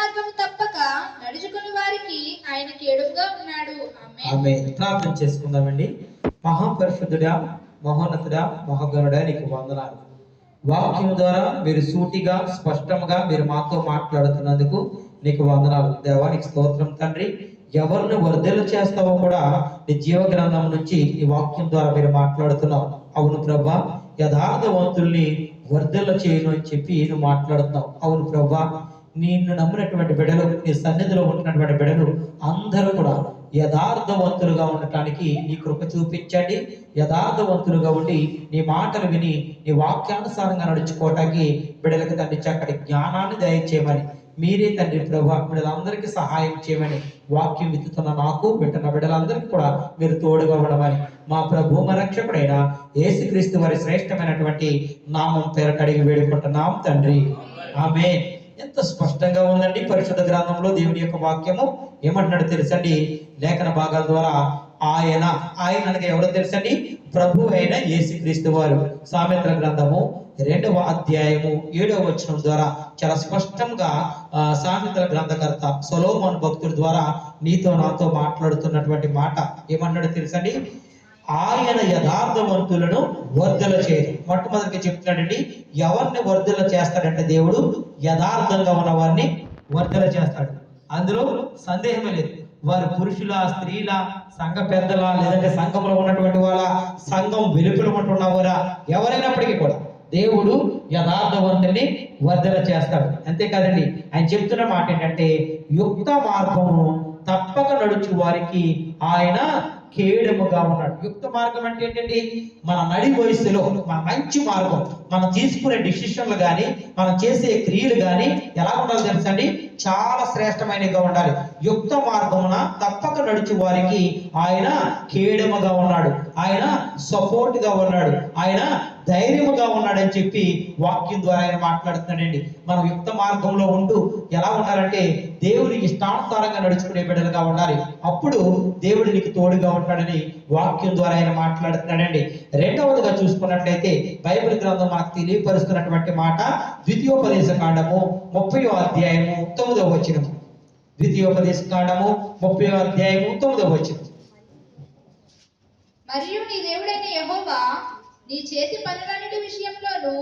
మార్గము తప్పక నడుచుకుని వారికి ఆయన కేడుగా ఉన్నాడు. ఆమేన్. ప్రార్థన చేసుకుందామండి. మహాపరిశుద్ధుడా, మహోన్నతుడా, మహాగణుడా, నీకు వందనాలు. వాక్యం ద్వారా మీరు సూటిగా స్పష్టంగా మీరు మాతో మాట్లాడుతున్నందుకు నీకు వందనాలు దేవా. నీకు స్తోత్రం తండ్రి. ఎవరిని వర్ధలు చేస్తావో కూడా నీ జీవ గ్రంథం నుంచి ఈ వాక్యం ద్వారా మీరు మాట్లాడుతున్నావు. అవును ప్రభా, యథార్థవంతుల్ని వర్ధలు చేయను అని చెప్పి నువ్వు మాట్లాడుతున్నావు. అవును ప్రభా, నిన్ను నమ్మినటువంటి బిడ్డలు, నీ సన్నిధిలో ఉంటున్నటువంటి బిడ్డలు అందరూ కూడా యథార్థవంతులుగా ఉండటానికి నీ కృప చూపించండి. యథార్థవంతులుగా ఉండి నీ మాటలు విని నీ వాక్యానుసారంగా నడుచుకోవటానికి బిడ్డలకు తండ్రి చక్కటి జ్ఞానాన్ని దయచేయమని మీరే తండ్రి ప్రభా బిడ్డలందరికీ సహాయం చేయమని, వాక్యం విత్తుతున్న నాకు వింటున్న బిడ్డలందరికీ కూడా మీరు తోడుగా ఉండమని మా ప్రభు మా రక్షకుడైన యేసుక్రీస్తు వారి శ్రేష్టమైనటువంటి నామం పేరట అడిగి వేడుకుంటున్నాం తండ్రి. ఆమేన్. ఎంత స్పష్టంగా ఉందండి పరిశుద్ధ గ్రంథంలో దేవుని యొక్క వాక్యము. ఏమంటున్నాడు తెలుసండి? లేఖన భాగాల ద్వారా ఆయన అనగా ఎవరో తెలుసండి? ప్రభు అయిన యేసుక్రీస్తు వారు. సామెతల గ్రంథము 2వ అధ్యాయము 7వ వచనం ద్వారా చాలా స్పష్టంగా సామెతల గ్రంథకర్త సొలొమోను భక్తుడి ద్వారా నీతో నాతో మాట్లాడుతున్నటువంటి మాట ఏమన్నాడు తెలుసండి? ఆయన యథార్థవంతులను వర్ధల చేయదు. మొట్టమొదటిగా చెప్తున్నాడండి, ఎవరిని వర్ధల చేస్తాడంటే దేవుడు యథార్థంగా ఉన్న వారిని వర్ధల చేస్తాడు. అందులో సందేహమే లేదు. వారు పురుషుల, స్త్రీల, సంఘ పెద్దల, లేదంటే సంఘంలో ఉన్నటువంటి వాళ్ళ, సంఘం వెలుపల ఉంటున్నవారా, ఎవరైనప్పటికీ కూడా దేవుడు యథార్థవంతుని వర్ధన చేస్తాడు. అంతేకాదండి, ఆయన చెప్తున్న మాట ఏంటంటే యుక్త మార్గము తప్పక నడుచు వారికి ఆయన కేడముగా ఉన్నాడు. యుక్త మార్గం అంటే ఏంటండి? మన నడి వయసులో మన మంచి మార్గం, మనం తీసుకునే డిసిషన్లు కానీ మనం చేసే క్రియలు కానీ ఎలా ఉండాలి తెలుసండి? చాలా శ్రేష్టమైనగా ఉండాలి. యుక్త మార్గమున తప్పక నడుచు వారికి ఆయన కేడముగా ఉన్నాడు, ఆయన సపోర్ట్ గా ఉన్నాడు, ఆయన ధైర్యముగా ఉన్నాడని చెప్పి వాక్యం ద్వారా ఆయన మాట్లాడుతున్నాడండి. మనం యుక్త మార్గంలో ఉంటూ ఎలా ఉండాలంటే దేవుని ఇష్టానుసారంగా నడుచుకునే బిడ్డలుగా ఉండాలి. అప్పుడు దేవుడు నీకు తోడుగా ఉంటాడని వాక్యం ద్వారా ఆయన మాట్లాడుతున్నాడండి. రెండవదిగా చూసుకున్నట్లయితే బైబిల్ గ్రంథం మనకు తెలియపరుస్తున్నటువంటి మాట ద్వితీయోపదేశ కాండము 30వ అధ్యాయము 9వ వచనం. ద్వితీయోపదేశ కాండము 30వ అధ్యాయము 9వ వచనం. మరియు నీ దేవుడైన యెహోవా నీ చేతి పనులన్నిటి విషయంలోను,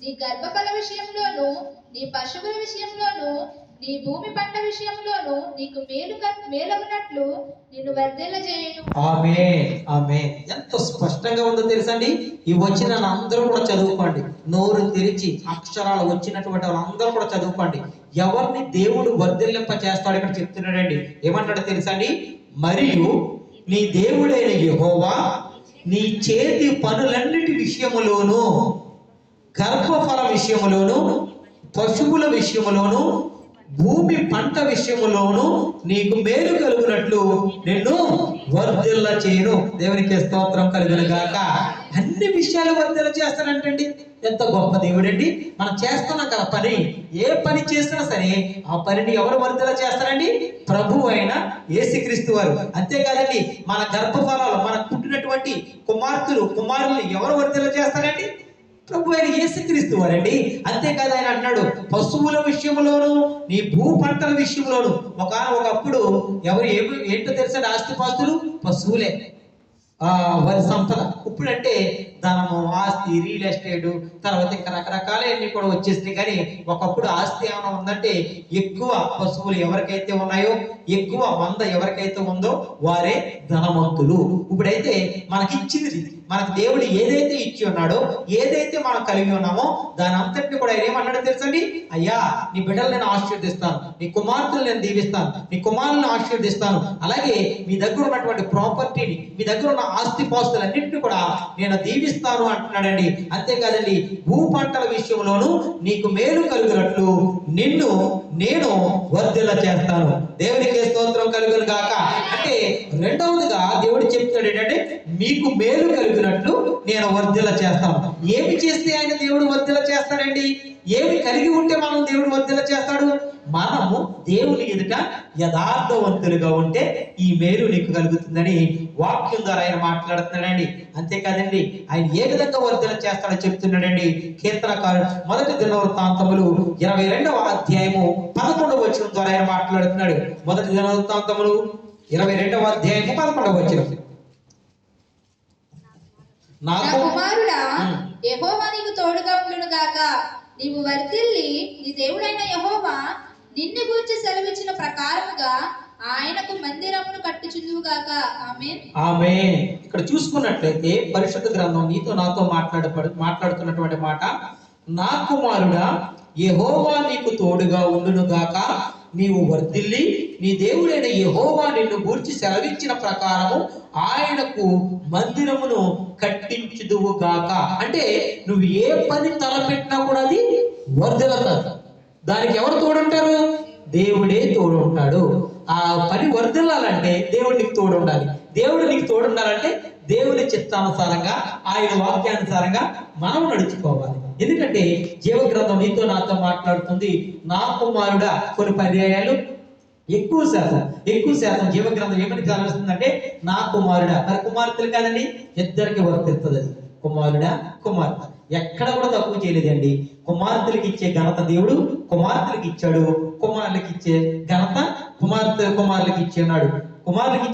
నీ గర్భఫల విషయంలోను, నీ పశువుల విషయంలోను, నీ భూమి పంట విషయంలోను నీకు మేలగునట్లు నిన్ను వర్ధిల్లజేయును. ఆమేన్, ఆమేన్. ఎంత స్పష్టంగా ఉందో తెలుసండి? ఈ వచ్చిన అందరూ కూడా చదువుకోండి. నోరు తెరిచి అక్షరాలు వచ్చినటువంటి వాళ్ళందరూ కూడా చదువుకోండి. ఎవరిని దేవుడు వర్ధిల్లింప చేస్తాడు ఇక్కడ చెప్తున్నాడండి. ఏమంటాడు తెలుసండి? మరియు నీ దేవుడైన యెహోవా నీ చేతి పనులన్నిటి విషయములోను, గర్భఫల విషయములోను, పశువుల విషయములోను, భూమి పంట విషయములోను నీకు మేలు కలుగునట్లు నిన్ను వర్ధిల్ల చేయను. దేవునికి స్తోత్రం కలుగును గాక. అన్ని విషయాలు వర్ధిల్ల చేస్తానంటండి. ఎంత గొప్ప దేవుడండి. మనం చేస్తున్నాం కదా పని, ఏ పని చేసినా సరే ఆ పనిని ఎవరు వర్ధిల్ల చేస్తారండి? ప్రభు అయిన యేసుక్రీస్తు వారు. అంతేకాదండి, మన గర్భఫలాలు, మనకు పుట్టినటువంటి కుమార్తెలు, కుమారుల్ని ఎవరు వర్ధిల్ల చేస్తారండి? ప్రభు అయిన యేసుక్రీస్తు వారండి. అంతేకాదు, ఆయన అన్నాడు పశువుల విషయంలోను, నీ భూ పంటల విషయంలోను. ఒకప్పుడు ఎవరు ఏంటో తెలుసా? ఆస్తిపాస్తులు పశువులే, వారి సంపద. ఇప్పుడంటే ధనము, ఆస్తి, రియల్ ఎస్టేట్, తర్వాత ఇంకా రకరకాలన్నీ కూడా వచ్చేసినాయి. కానీ ఒకప్పుడు ఆస్తి ఏమైనా ఉందంటే ఎక్కువ పశువులు ఎవరికైతే ఉన్నాయో, ఎక్కువ మంద ఎవరికైతే ఉందో వారే ధనవంతులు. ఇప్పుడైతే మనకిచ్చింది, మనకు దేవుడు ఏదైతే ఇచ్చి ఉన్నాడో, ఏదైతే మనం కలిగి ఉన్నామో దాని అంతటిని కూడా ఆయన ఏమన్నాడో తెలుసండి? అయ్యా, నీ బిడ్డలు నేను ఆశీర్దిస్తాను, నీ కుమార్తెలు నేను దీవిస్తాను, నీ కుమారులను ఆశీర్దిస్తాను, అలాగే మీ దగ్గర ఉన్నటువంటి ప్రాపర్టీని, మీ దగ్గర ఉన్న ఆస్తి పాస్తులన్నింటినీ కూడా నేను దీవిస్తాను అంటున్నాడండి. అంతేకాదండి, భూ పంటల విషయంలోనూ నీకు మేలు కలుగునట్లు నిన్ను నేను వర్ధిల్ల చేస్తాను. దేవునికి స్తోత్రం కలుగును గాక. అంటే రెండవదిగా దేవుడు చెప్తాడు ఏంటంటే మీకు మేలు కలిగినట్లు నేను వర్ధిల్ల చేస్తాను. ఏమి చేస్తే ఆయన దేవుడు వర్ధిల్ల చేస్తాడండి? ఏమి కలిగి ఉంటే మనం దేవుడు వర్ధిల్ల చేస్తాడు? మనము దేవుని ఎదుట యథార్థవంతులుగా ఉంటే ఈ మేలు నీకు కలుగుతుందని వాక్యం ద్వారా ఆయన మాట్లాడుతున్నాడండి. అంతేకాదండి, ఆయన ఏ విధంగా వర్ధన చేస్తాడో చెప్తున్నాడండి. కీర్తనకారుడు మొదటి దినవృత్తాంతములు 22వ అధ్యాయము 11వ వచనం ద్వారా ఆయన మాట్లాడుతున్నాడు. మొదటి దినవృత్తాంతములు 22వ అధ్యాయము 11వ వచనం. నా కుమారుడా, యెహోవా నీకు తోడుగా ఉండును గాక. నీవు వర్ధిల్లి నీ దేవుడైన యెహోవా నిన్ను గూర్చి సెలవిచ్చిన ప్రకారముగా ఆయనకు మందిరమును కట్టుచుందువు గాక. ఆమేన్. ఆమేన్. ఇక్కడ చూసుకున్నట్లయితే పరిశుద్ధ గ్రంథం నీతో నాతో మాట్లాడుతున్నటువంటి మాట, నా కుమారుడా యెహోవా నీకు తోడుగా ఉండును గాక. నీవు వర్ధిల్లి నీ దేవుడైన యెహోవా నిన్ను గూర్చి సెలవిచ్చిన ప్రకారము ఆయనకు మందిరమును కట్టించుదువు గాక. అంటే నువ్వు ఏ పని తలపెట్టినా కూడా అది వర్ధిల్లుతుంది. దానికి ఎవరు తోడుంటారు? దేవుడే తోడు ఉంటాడు. ఆ పని వర్ధిల్లాలంటే దేవుడు నీకు తోడు ఉండాలి. దేవుడు నీకు తోడు ఉండాలంటే దేవుని చిత్తానుసారంగా ఆయన వాక్యానుసారంగా మనం నడుచుకోవాలి. ఎందుకంటే జీవ గ్రంథం నీతో నాతో మాట్లాడుతుంది, నా కుమారుడా. కొన్ని పర్యాయాలు ఎక్కువ శాతం జీవ గ్రంథం ఏమని చదివిస్తుందంటే నా కుమారుడా. మరి కుమార్తెలు కాదండి, ఇద్దరికి వర్తిస్తుంది అది. కుమారుడా కుమార్తె ఎక్కడ కూడా తక్కువ చేయలేదండి. కుమార్తెలకు ఇచ్చే ఘనత దేవుడు కుమార్తెలకు ఇచ్చాడు, కుమారులకు ఇచ్చే ఘనత కుమారులకు ఇచ్చాడు. కుమార్తెలకు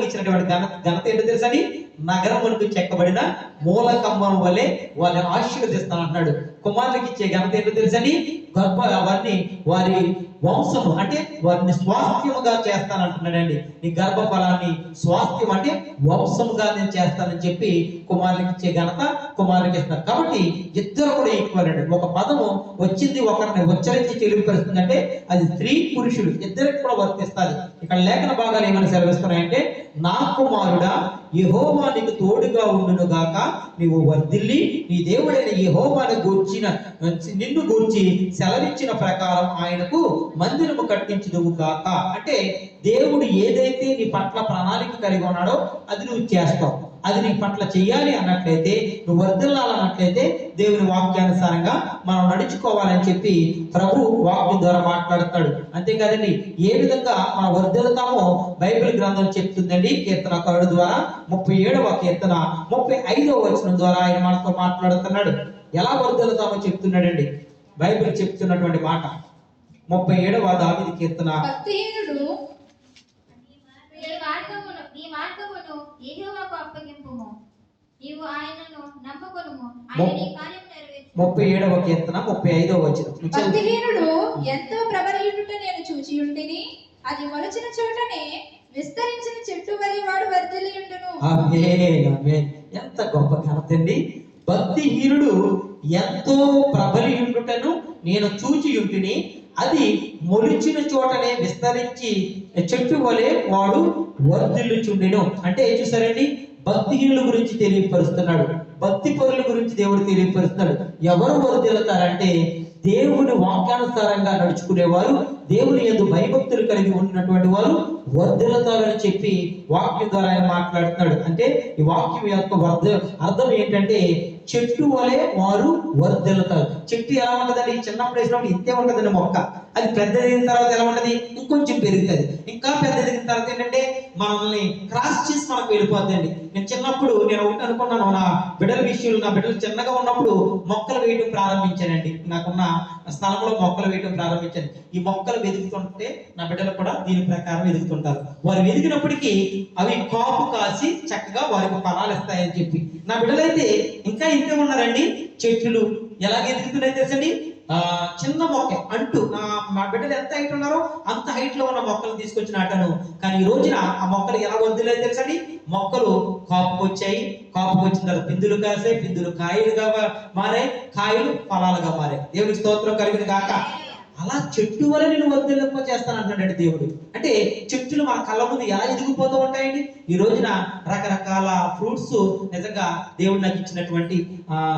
ఇచ్చినటువంటి ఘనత ఏంటో తెలుసని, నగరములకు చెక్కబడిన మూలకమ్మం వలె వారిని ఆశీర్వదిస్తానంటున్నాడు. కుమారులకు ఇచ్చే ఘనత ఏంటో తెలుసని, వారిని వారి వంశము అంటే వారిని స్వాస్థ్యముగా చేస్తానంటున్నాడండి. నీ గర్భఫలాన్ని స్వాస్థ్యం అంటే వంశముగా నేను చేస్తానని చెప్పి కుమారులకు ఇచ్చే ఘనత కుమారులకు ఇస్తున్నారు. కాబట్టి ఇద్దరు కూడా ఈక్వల్ అండి. ఒక పదము వచ్చింది ఒకరిని ఉచ్చరించి తెలియపరుస్తుందంటే అది స్త్రీ పురుషుడు ఇద్దరికి కూడా వర్తిస్తుంది. ఇక్కడ లేఖన భాగాలు ఏమైనా సెలవిస్తున్నాయంటే, నా కుమారుడా యెహోవా నీకు తోడుగా ఉండును గాక. నీవు వర్ధిల్లి నీ దేవుడైన యెహోవాను గూర్చిన నిన్ను గూర్చి సెలవిచ్చిన ప్రకారం ఆయనకు మందిరము కట్టించుదువు గాక. అంటే దేవుడు ఏదైతే నీ పట్ల ప్రణాళిక కలిగి ఉన్నాడో అది నువ్వు చేస్తావు. అది నీ పట్ల చెయ్యాలి అన్నట్లయితే, నువ్వు వర్ధిల్లాలన్నట్లయితే దేవుని వాక్యానుసారంగా మనం నడుచుకోవాలని చెప్పి ప్రభు వాక్యం ద్వారా మాట్లాడుతాడు. అంతేకాదండి, ఏ విధంగా మనం వర్ధిల్లుతామో బైబిల్ గ్రంథం చెప్తుందండి. కీర్తనకారుడు ద్వారా 37వ కీర్తన 35వ వచనం ద్వారా ఆయన మనతో మాట్లాడుతున్నాడు. ఎలా వర్ధిల్లుతామో చెప్తున్నాడండి బైబిల్ చెప్తున్నటువంటి మాట. 37వ దావీదు కీర్తన. భక్తిహీనుడు నీ మార్గమును యెహోవాకు అప్పగింపుము, నీవు ఆయనను నమ్ముకొనుము, ఆయన నీ కార్యము నెరవేర్చును. 37వ కీర్తన 35వ వచనం. భక్తిహీనుడు ఎంతో ప్రబలియుండుట నేను చూచి ఉంటిని, అది మొలచిన చోటనే విస్తరించిన చెట్టు వలె వాడు వర్ధిల్లియుండును. ఆమేన్ ఆమేన్. ఎంత గొప్ప ఘనత అండి. భక్తిహీనుడు ఎంతో ప్రబలియుండుటను నేను చూచి ఉంటిని, అది మొలిచిన చోటనే విస్తరించి చెట్టు వలె వాడు వర్ధిల్లుచుండెను. అంటే ఏం చూసారండి, భక్తిహీనుల గురించి తెలియపరుస్తున్నాడు, భక్తి పరుల గురించి దేవుడు తెలియపరుస్తున్నాడు. ఎవరు వర్ధిల్లుతారంటే దేవుని వాక్యానుసారంగా నడుచుకునేవారు, దేవుని యందు భయభక్తులు కలిగి ఉన్నటువంటి వారు వర్ధిల్లుతారని చెప్పి వాక్యం ద్వారా ఆయన మాట్లాడుతున్నాడు. అంటే ఈ వాక్యం యొక్క అర్థం ఏంటంటే, చెట్టు వలె వారు వర్ధిల్లుతారు. చెట్టు ఎలా ఉంటదండి, చిన్నప్పుడు వేసినప్పుడు ఇంతే ఉంటదండి మొక్క. అది పెద్ద ఎదిగిన తర్వాత ఎలా ఉంటది, ఇంకొంచెం పెరుగుతుంది. ఇంకా పెద్ద ఎదిగిన తర్వాత ఏంటంటే మనల్ని క్రాస్ చేసి మనకు వెళ్ళిపోద్దండి. నేను చిన్నప్పుడు నేను ఒకటి అనుకున్నాను, నా బిడ్డల విషయంలో నా బిడ్డలు చిన్నగా ఉన్నప్పుడు మొక్కలు వేయడం ప్రారంభించానండి. నాకున్న స్థలంలో మొక్కలు వేయడం ప్రారంభించాను. ఈ మొక్కలు వెతుకుతుంటే నా బిడ్డలు కూడా దీని ప్రకారం ఎదుగుతుంటారు. వారు ఎదిగినప్పటికీ అవి కాపు కాసి చక్కగా వారికి ఫలాలు ఇస్తాయని చెప్పి నా బిడ్డలైతే ఇంకా ఇంతే ఉన్నారండి. చెట్లు ఎలాగ ఎదుగుతున్నాయి తెలుసండి, చిన్న మొక్క అంటూ మా బిడ్డలు ఎంత హైట్ ఉన్నారో అంత హైట్ లో ఉన్న మొక్కలు తీసుకొచ్చి నాటాను. కానీ ఈ రోజున ఆ మొక్కలు ఎలా వద్దులేదు తెలుసండి, మొక్కలు కాపుకు వచ్చాయి, కాపుకు వచ్చిన తర్వాత పిందులు కాసాయి, పిందులు కాయలుగా మారాయి, కాయలు ఫలాలుగా మారాయి. దేవునికి స్తోత్రం కలిగిన కాక. అలా చెట్టు వల్ల నేను వర్ధిల్లింప చేస్తాను అంటున్నాడు దేవుడు. అంటే చెట్టులు మన కళ్ళ ముందు ఎలా ఎదిగిపోతూ ఉంటాయండి. ఈ రోజున రకరకాల ఫ్రూట్స్ నిజంగా దేవుడు నాకు ఇచ్చినటువంటి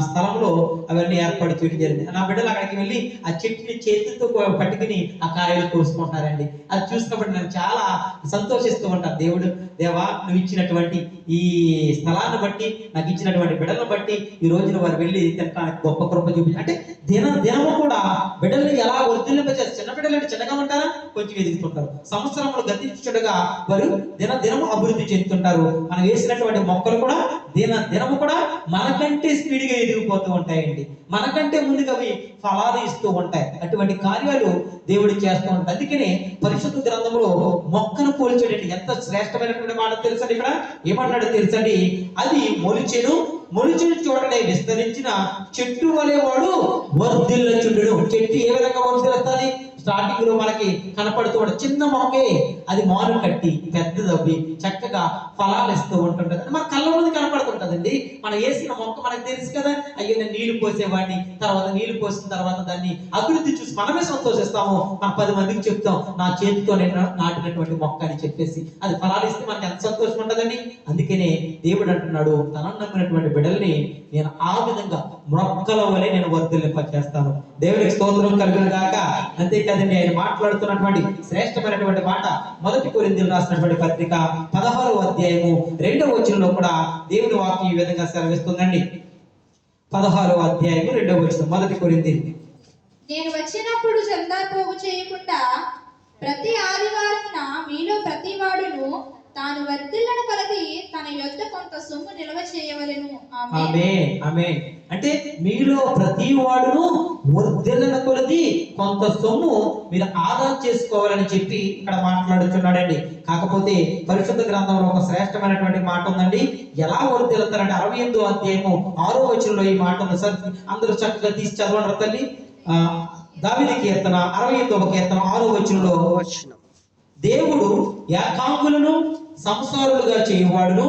స్థలంలో అవన్నీ ఏర్పాటు చేయడం జరిగింది. నా బిడ్డలు అక్కడికి వెళ్ళి ఆ చెట్టుని చేతితో పట్టుకుని ఆ కాయలు కోసుకుంటారండి. అది చూసినప్పుడు నేను చాలా సంతోషిస్తూ ఉంటాను. దేవుడు, దేవా నువ్వు ఇచ్చినటువంటి ఈ స్థలాన్ని బట్టి, నాకు ఇచ్చినటువంటి బిడ్డలను బట్టి ఈ రోజున వారు వెళ్ళి తినడానికి గొప్ప కృప చూపించి, అంటే దినము కూడా బిడ్డల్ని ఎలా వర్ధిల్లింపచేస్తారు. చిన్న బిడ్డలు అంటే చిన్నగా ఉంటారా, కొంచెం ఎదుగుతుంటారు. సంవత్సరములు గతించుండగా వారు దినము అభివృద్ధి చెందుతుంటారు. మనం వేసినటువంటి మొక్కలు కూడా దినము కూడా మనకంటే స్పీడ్గా ఎదిగిపోతూ ఉంటాయండి. మనకంటే ముందుగా అవి ఫలాలు ఇస్తూ ఉంటాయి. అటువంటి కార్యాలు దేవుడు చేస్తూ ఉంటాడు. అందుకనే పరిశుద్ధ గ్రంథంలో మొక్కను పోల్చేటట్టు ఎంత శ్రేష్టమైనటువంటి మాట తెలుసండి. ఇక్కడ ఏమన్నాడు తెలుసండి, అది మొలిచిన చోటనే విస్తరించిన చెట్టు వలె వాడు వర్ధిల్లుచుండును. చెట్టు ఏ విధంగా వర్ధిల్లుతుంది? స్టార్టింగ్ లో మనకి కనపడుతూ ఉంటుంది చిన్న మొక్కే, అది మాను కట్టి పెద్దదవ్వి చక్కగా ఫలాలు ఇస్తూ ఉంటుంటది. మన కళ్ళ ముందు కనపడుతుంటదండి. మనం వేసిన మొక్క మనకు తెలుసు కదా, అయ్యో నేను నీళ్లు పోసేవాడిని, తర్వాత నీళ్లు పోసిన తర్వాత దాన్ని అభివృద్ధి చూసి మనమే సంతోషిస్తాము. మనం 10 మందికి చెప్తాం, నా చేతితో నేను నాటినటువంటి మొక్క అని చెప్పేసి అది ఫలాలు ఇస్తే మనకి ఎంత సంతోషం ఉంటుందండి. అందుకనే దేవుడు అంటున్నాడు, తనను నమ్మినటువంటి బిడ్డల్ని నేను ఆ విధంగా మొక్కల వలె నేను వర్ధిల్లింపచేస్తాను. దేవుడికి స్తోత్రం కలుగును గాక. అంతేకాదండి, ఆయన మాట్లాడుతున్నటువంటి శ్రేష్టమైనటువంటి మాట 1 కొరింథీయులకు రాసినటువంటి పత్రిక 16వ అధ్యాయము 2వ వచనంలో కూడా దేవుని వాక్యం ఈ విధంగా సెలవిస్తుందండి. 16వ అధ్యాయము 2వ వచనం 1 కొరింథీయులు. నేను వచ్చినప్పుడు చందా పోగు చేయకుండా ప్రతి ఆదివారమున మీలో ప్రతి వాడును తాను వర్ధిల్లను కొలది తన యొద్ద కొంత సొమ్ము నిల్వ చేయవలెను. ఆమేన్ ఆమేన్. అంటే మీలో ప్రతి వాడును వర్ధిల్లను కొలది కొంత సొమ్ము మీరు ఆదా చేసుకోవాలని చెప్పి ఇక్కడ మాట్లాడుతున్నాడండి. కాకపోతే పరిశుద్ధ గ్రంథంలో ఒక శ్రేష్టమైనటువంటి మాట ఉందండి. ఎలా వర్ధిల్లుతారంటే 68వ అధ్యాయము 6వ వచనంలో ఈ మాట ఉంది. సార్ అందరూ చక్కగా తీసి చదవండి తల్లి. దావీదు కీర్తన 68వ కీర్తన 6వ వచనంలో, దేవుడు ఏకాంగులను సంసారులుగా చేయువాడును,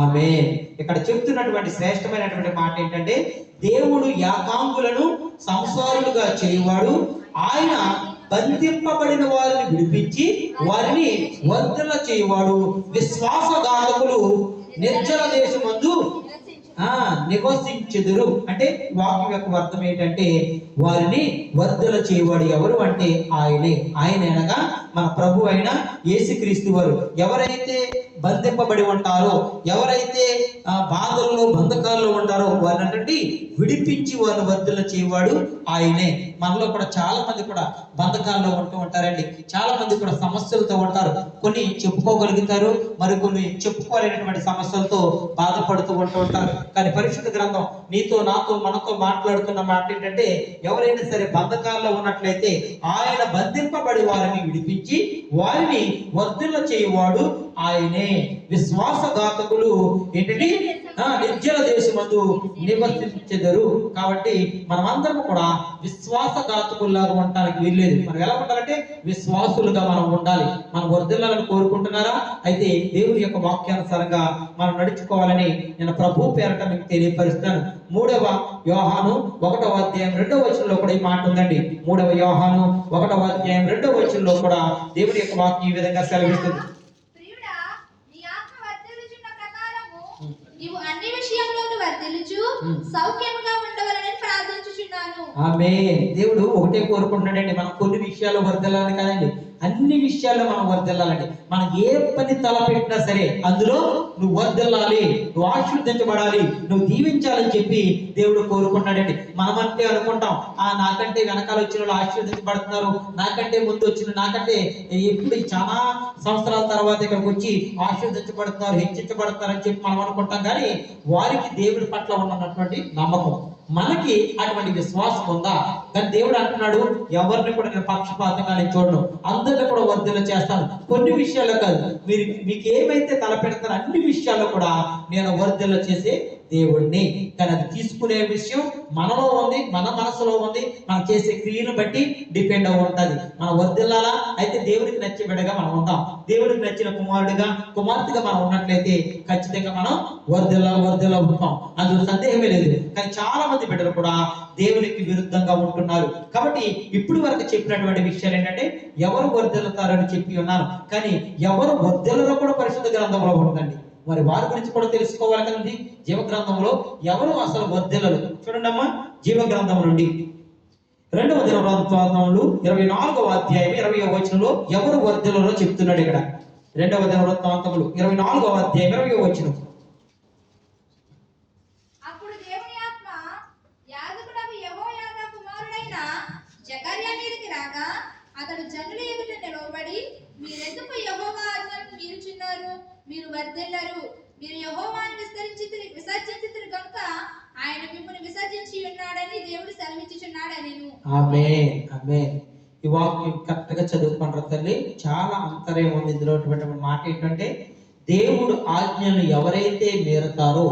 ఆమేన్. ఇక్కడ చెప్తున్నటువంటి శ్రేష్టమైనటువంటి మాట ఏంటంటే, దేవుడు ఏకాంగులను సంసారులుగా చేయువాడు, ఆయన బంధింపబడిన వారిని విడిపించి వారిని వర్ధల చేయువాడు, విశ్వాసఘాతకులు నిర్జల దేశమందు నివసించుదురు. అంటే వాక్యం యొక్క అర్థం ఏంటంటే, వారిని వర్ధల చేయవాడు ఎవరు అంటే ఆయనే. ఆయన అనగా మన ప్రభు అయిన యేసుక్రీస్తు వారు. ఎవరైతే బంధింపబడి ఉంటారో, ఎవరైతే బాధల్లో బంధకాల్లో ఉంటారో వారిని విడిపించి వారిని వర్ధల చేయవాడు ఆయనే. మనలో కూడా చాలా మంది కూడా బంధకాల్లో ఉంటూ ఉంటారండి. చాలా మంది కూడా సమస్యలతో ఉంటారు. కొన్ని చెప్పుకోగలుగుతారు, మరికొన్ని చెప్పుకోలేనటువంటి సమస్యలతో బాధపడుతూ ఉంటూ ఉంటారు. కానీ పరిశుద్ధ గ్రంథం నీతో నాతో మనతో మాట్లాడుతున్న మాట ఏంటంటే, ఎవరైనా సరే బంధకాల్లో ఉన్నట్లయితే ఆయన బంధింపబడి వారిని విడిపించి వారిని వర్ధిల్ల చేయువాడు ఆయనే. విశ్వాసఘాతకులు ఏంటంటే నిర్జల దేశమందు నివసించెదరు. కాబట్టి మనమందరం కూడా విశ్వాసఘాతకుల్లాగా ఉండడానికి వీల్లేదు. మనం ఎలా ఉండాలంటే విశ్వాసులుగా మనం ఉండాలి. మనం వర్ధిల్లాలని కోరుకుంటున్నారా? అయితే దేవుని యొక్క వాక్యానుసారంగా మనం నడుచుకోవాలని నేను ప్రభు పేరట మీకు తెలియపరుస్తాను. 3వ యోహాను 1వ అధ్యాయం 2వ వచనంలో కూడా ఈ మాట ఉందండి. 3వ యోహాను 1వ అధ్యాయం 2వ వచనంలో కూడా దేవుని యొక్క వాక్యం ఈ విధంగా సెలవిస్తుంది. నీవు అన్ని విషయంలోనూ వర్ధిల్లుచు సౌఖ్యముగా ఉండవలని ప్రార్థించుచున్నాను. ఆమేన్. దేవుడు ఒకటే కోరుకుంటున్నాడండి, మనం కొన్ని విషయాల్లో వర్ధిల్లాలని కాదండి, అన్ని విషయాల్లో మనం వర్ధిల్లాలండి. మనం ఏ పని తలపెట్టినా సరే అందులో నువ్వు వర్ధిల్లాలి, నువ్వు ఆశీర్వదించబడాలి, నువ్వు దీవించాలని చెప్పి దేవుడు కోరుకున్నాడండి. మనమంటే అనుకుంటాం, నాకంటే వెనకాల వచ్చిన వాళ్ళు ఆశీర్వదించబడుతున్నారు, నాకంటే ముందు వచ్చిన, నాకంటే ఎప్పుడు చాలా సంవత్సరాల తర్వాత ఇక్కడికి వచ్చి ఆశీర్వదించబడుతున్నారు, హెచ్చించబడుతున్నారు అని చెప్పి మనం అనుకుంటాం. కానీ వారికి దేవుడి పట్ల ఉన్నటువంటి నమ్మకం, మనకి అటువంటి విశ్వాసం ఉందా? కానీ దేవుడు అంటున్నాడు, ఎవరిని కూడా నేను పక్షపాతంగా నేను చూడను, అందరిని కూడా వర్ధన చేస్తాను. కొన్ని విషయాల్లో కాదు, మీకు ఏమైతే తలపెడతారో అన్ని విషయాల్లో కూడా నేను వర్ధన చేసే దేవుడిని. కానీ అది తీసుకునే విషయం మనలో ఉంది, మన మనసులో ఉంది, మనం చేసే క్రియను బట్టి డిపెండ్ అయి ఉంటుంది. మనం వర్ధిల్లాలా? అయితే దేవుడికి నచ్చే బిడ్డగా మనం ఉంటాం. దేవుడికి నచ్చిన కుమారుడిగా కుమార్తెగా మనం ఉన్నట్లయితే ఖచ్చితంగా మనం వర్ధిల్లా ఉంటాం, అందులో సందేహమే లేదు. కానీ చాలా మంది బిడ్డలు కూడా దేవునికి విరుద్ధంగా ఉంటున్నారు. కాబట్టి ఇప్పుడు వరకు చెప్పినటువంటి విషయాలు ఏంటంటే, ఎవరు వర్ధిల్లుతారని చెప్పి ఉన్నాను, కానీ ఎవరు వర్ధిల్లలో కూడా పరిశుద్ధ గ్రంథంలో ఉంటుందండి. మరి వారి గురించి కూడా తెలుసుకోవాలి కదండి. జీవ గ్రంథంలో ఎవరు అసలు వర్ధిల్లలు? చూడండి అమ్మా, జీవ గ్రంథం నుండి 2వ దినవృత్తాంతములు 24వ అధ్యాయం 20వ వచనంలో ఎవరు వర్ధిల్లలో చెప్తున్నాడు. ఇక్కడ 2వ దినవృత్తాంతములు 24వ అధ్యాయం 20వ వచనం. వర్ధిల్లరు. మీరు యెహోవాను విసర్జించితిరి కనుక ఆయన మిమ్మల్ని విసర్జించి ఉన్నాడని దేవుడు సెలవిచ్చుచున్నాడనెను. ఆమేన్ ఆమేన్. ఈ వాక్యం కరెక్ట్ గా చదువుకుంటారు తల్లి. చాలా అంతర్యం ఉంది ఇందులో. మాట ఏంటంటే, దేవుడు ఆజ్ఞలను ఎవరైతే మీరతారో,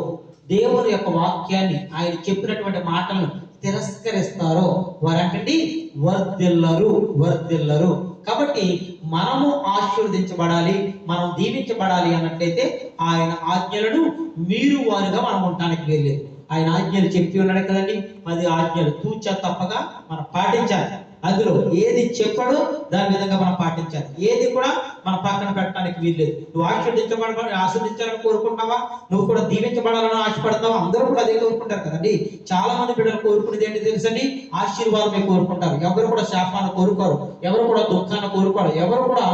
దేవుని యొక్క వాక్యాన్ని, ఆయన చెప్పినటువంటి మాటలను తిరస్కరిస్తారో వారంటే వర్ధిల్లరు వర్ధిల్లరు. కాబట్టి మనము ఆశీర్వదించబడాలి, మనం దీవించబడాలి అన్నట్లయితే ఆయన ఆజ్ఞలను మీరు వారుగా మనం ఉండటానికి వీల్లేదు. ఆయన ఆజ్ఞలు చెప్పి ఉన్నాడు కదండి, 10 ఆజ్ఞలు తూచా తప్పగా మనం పాటించాలి. అందులో ఏది చెప్పాడో దాని విధంగా మనం పాటించాలి. ఏది కూడా మన పక్కన పెట్టడానికి వీల్లేదు. నువ్వు ఆశీర్వదించాలని కోరుకుంటున్నావా, నువ్వు కూడా దీవించబడాలని ఆశపడతావా? అందరూ కూడా అదే కోరుకుంటారు కదండి. చాలా మంది బిడ్డలు కోరుకునేది ఏంటి తెలుసండి? ఆశీర్వాదమే కోరుకుంటారు. ఎవరు కూడా శాపాన్ని కోరుకోరు, ఎవరు కూడా దుఃఖాన్ని కోరుకోరు, ఎవరు కూడా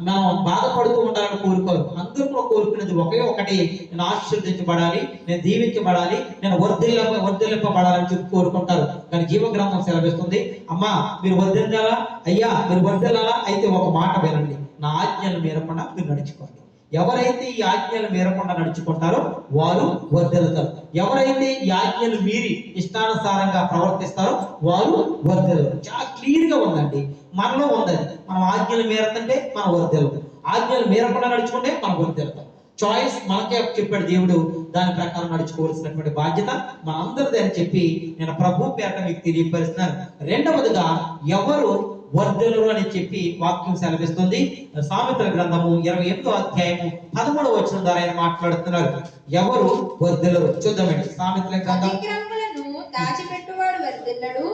మనం బాధపడుతూ ఉండాలని కోరుకోరు. అందరూ కూడా కోరుకునేది ఒకే ఒకటి, నేను ఆశీర్వదించబడాలి, నేను దీవించబడాలి, నేను వర్ధిల్లింపబడాలని చెప్పి కోరుకుంటారు. కానీ జీవగ్రంథం సెలవిస్తుంది, అమ్మా మీరు వర్ధిల్లాలా, అయ్యా మీరు వర్ధిల్లాలా, అయితే ఒక మాట వినండి, నా ఆజ్ఞలు మీరకుండా మీరు నడుచుకోండి. ఎవరైతే ఈ ఆజ్ఞలు మీరకుండా నడుచుకుంటారో వారు వర్ధిల్లుతారు. ఎవరైతే ఈ ఆజ్ఞలు మీరి ఇష్టానుసారంగా ప్రవర్తిస్తారో వారు వర్ధిల్లుతారు. చాలా క్లియర్ గా ఉందండి, మనలో ఉందండి. మనం ఆజ్ఞలు మీరతంటే మనం వర్ధిల్లుతాం, ఆజ్ఞలు మీరకుండా నడుచుకుంటే మనం వర్ధిల్లుతాం. చాయిస్ మనకే చెప్పాడు దేవుడు, దాని ప్రకారం నడుచుకోవాల్సినటువంటి బాధ్యత మనందరిది అని చెప్పి నేను ప్రభు పేరట మీకు తెలియపరుస్తున్నాను. రెండవదిగా ఎవరు వర్ధిల్లరు అని చెప్పి వాక్యం సెలవిస్తుంది. సామెతల గ్రంథము 28వ అధ్యాయము 13వ వచనం ద్వారా ఆయన మాట్లాడుతున్నారు. ఎవరు వర్ధిల్లరు చూద్దామండి. సామెతల గ్రంథం, అతిక్రమములను దాచిపెట్టువాడు వర్ధిల్లడు,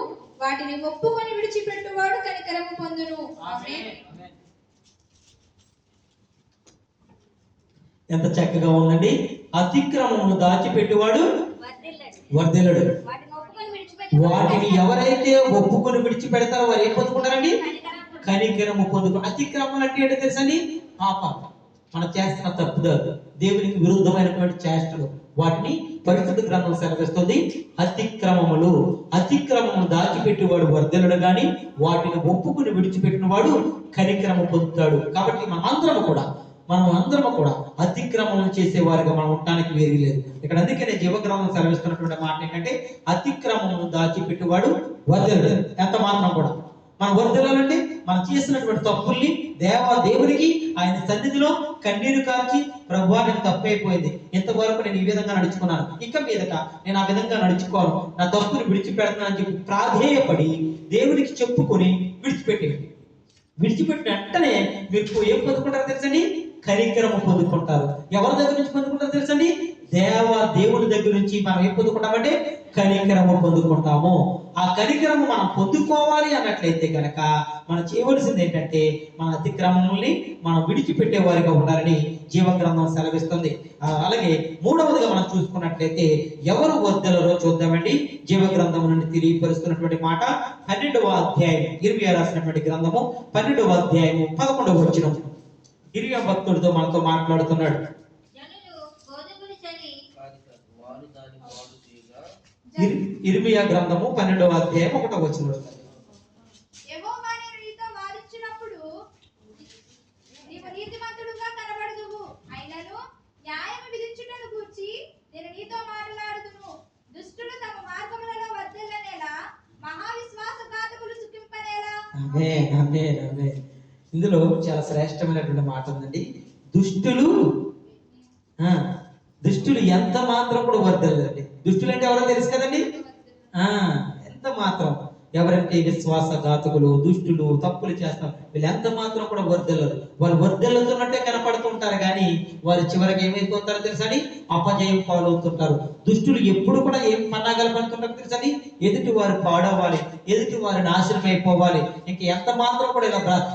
వాటిని ఒప్పుకొని విడిచిపెట్టువాడు కనికరము పొందును. ఆమేన్. ఎంత చక్కగా ఉందండి. అతిక్రమమును దాచిపెట్టువాడు వర్ధిల్లడు, వాటిని ఎవరైతే ఒప్పుకొని విడిచిపెడతారో వారు ఏం పొందుకుంటారండి? కనికరము పొందుకు. అతిక్రమం అంటే ఏంటో తెలుసండి? పాపం, మనం చేస్తున్న తప్పుదారు, దేవునికి విరుద్ధమైనటువంటి చేష్టలు, వాటిని పరిశుద్ధ గ్రంథం సెలవిస్తుంది. అతిక్రమమును దాచిపెట్టేవాడు వర్ధిల్లడు గాని వాటిని ఒప్పుకుని విడిచిపెట్టిన వాడు కనికరము పొందుతాడు. కాబట్టి మనం అందరము కూడా అతిక్రమం చేసేవారుగా మనం ఉండటానికి వేరు లేదు. ఇక్కడ అందుకనే జీవగ్రంథం సెలవిస్తున్నటువంటి మాట ఏంటంటే, అతిక్రమము దాచిపెట్టువాడు వర్ధిల్లడు. ఎంత మాత్రం కూడా మనం వర్ధిల్లాలంటే మనం చేసినటువంటి తప్పుల్ని దేవునికి ఆయన సన్నిధిలో కన్నీరు కార్చి, ప్రభువా నేను తప్పైపోయింది, ఇంతవరకు నేను ఈ విధంగా నడుచుకున్నాను, ఇక మీదట నేను ఆ విధంగా నడుచుకోను, నా తప్పుని విడిచిపెడుతున్నాను అని చెప్పి ప్రాధేయపడి దేవునికి చెప్పుకొని విడిచిపెట్టిన వెంటనే మీరు ఏం పొందుకుంటారో తెలుసండి? కనికరము పొందుకుంటారు. ఎవరి దగ్గర నుంచి పొందుకుంటారో తెలుసండి? దేవుడి దగ్గర నుంచి మనం ఏం పొందుకుంటామంటే కనికరము పొందుకుంటాము. ఆ కనికరము మనం పొందుకోవాలి అన్నట్లయితే కనుక మనం చేయవలసింది ఏంటంటే, మన అతిక్రమముల్ని మనం విడిచిపెట్టే వారిగా ఉండాలని జీవగ్రంథం సెలవిస్తుంది. అలాగే మూడవదిగా మనం చూసుకున్నట్లయితే ఎవరు వర్ధిల్లరో చూద్దామండి. జీవగ్రంథం నుండి తెలియపరుస్తున్నటువంటి మాట 12వ అధ్యాయం, ఇర్మియా రాసినటువంటి గ్రంథము 12వ అధ్యాయము 11వ వచనం. ఇర్మియా భక్తుడితో మనతో మాట్లాడుతున్నాడు. ఇర్మియా గ్రంథము 12వ అధ్యాయం 1వ వచనం. యెహోవా నేను నీతో వాదించినప్పుడు నీవు నీతిమంతుడుగా కనబడుదువు, అయినను న్యాయము విధించుటను గూర్చి నేను నీతో మాట్లాడుదును. దుష్టులు తమ మార్గములలో వర్ధిల్లనేలా, మహావిశ్వాసఘాతకులు సుఖింపనేలా. ఆమేన్ ఆమేన్ ఆమేన్. ఇందులో చాలా శ్రేష్టమైనటువంటి మాట ఉందండి. దుష్టులు ఎంత మాత్రం కూడా వర్ధిల్లరండి. దుష్టులు అంటే ఎవరో తెలుసు కదండి? ఎంత మాత్రం, ఎవరంటే విశ్వాసఘాతకులు, దుష్టులు, తప్పులు చేస్తారు, వీళ్ళు ఎంత మాత్రం కూడా వర్ధిల్లరు. వాళ్ళు వర్ధిల్లుతున్నట్టే కనపడుతుంటారు కానీ వారు చివరికి ఏమైపోతారో తెలుసని? అపజయం పాలవుతుంటారు. దుష్టులు ఎప్పుడు కూడా ఏం పన్నాగాలు పడుతుంటారో తెలుసని? ఎదుటి వారు పాడవాలి, ఎదుటి వారి నాశనం అయిపోవాలి, ఇంక ఎంత మాత్రం కూడా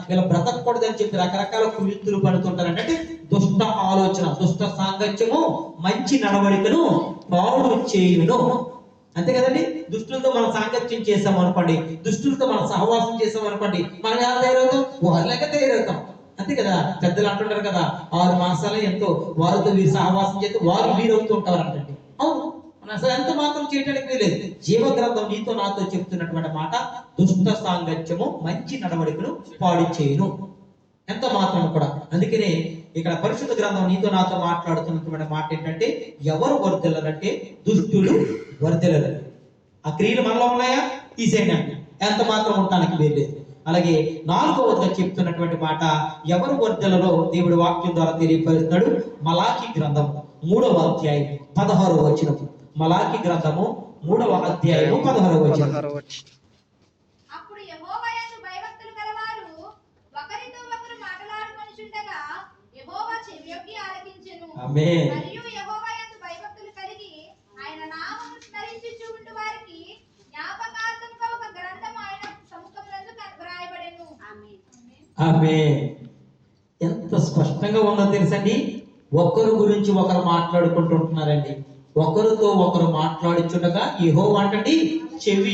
వీళ్ళ బ్రతకూడదని చెప్పి రకరకాల కుయుక్తులు పడుతుంటారు. అంటే దుష్ట ఆలోచన, దుష్ట సాంగత్యము మంచి నడవడికను పాడు చేయును. అంతే కదండి? దుష్టులతో మనం సాంగత్యం చేసాం అనుకోండి, దుష్టులతో మనం సహవాసం చేసాం అనుకోండి, మనం ఎలా తయారవుతాం? వారి లెక్క తయారవుతాం. అంతే కదా? పెద్దలు అంటుంటారు కదా, 6 మాసాలు ఎంతో వారితో వీరు సహవాసం చేస్తే వారు వీరవుతూ ఉంటారు అంటే. అవును, మనం అసలు ఎంత మాత్రం చేయడానికి వీలేదు. జీవగ్రంథం నీతో నాతో చెప్తున్నటువంటి మాట, దుష్ట సాంగత్యము మంచి నడవడికను పాడు చేయును. ఎంత మాత్రం కూడా. అందుకనే ఇక్కడ పరిశుద్ధ గ్రంథం నీతో నాతో మాట్లాడుతున్నటువంటి మాట ఏంటంటే, ఎవరు వర్ధిల్లరంటే దుష్టులు వర్ధిల్లరు. ఆ క్రియలు మనలో ఉన్నాయా? తీసేయండి, ఎంత మాత్రం ఉండటానికి వీల్లేదు. అలాగే 4వదిగా చెప్తున్నటువంటి మాట, ఎవరు వర్ధిల్లలో దేవుడి వాక్యం ద్వారా తెలియపరుస్తున్నాడు. మలాకి గ్రంథం 3వ అధ్యాయం 16వ వచనం. మలాకి గ్రంథము 3వ అధ్యాయము 16వ వచనం. అప్పుడు యెహోవా యందు భయభక్తులు గలవారు ఒకరితో ఒకరు మాట్లాడుకొనుచుండగా యెహోవా చెవియొగ్గి ఆలకించెను. ఆమేన్. మరియు యెహోవా యందు భయభక్తులు కలిగి ఆయన నామమును స్మరించుచు ఉండు వారికి జ్ఞాపకార్థముగా ఒక గ్రంథం ఆయన సముఖమునందు వ్రాయబడెను. ఆమేన్. ఆమేన్. ఎంత స్పష్టంగా ఉందో తెలుసండి. ఒకరు గురించి ఒకరు మాట్లాడుకుంటుంటున్నారండి. ఒకరితో ఒకరు మాట్లాడుచుండగా యెహోవా అంటండి చెవి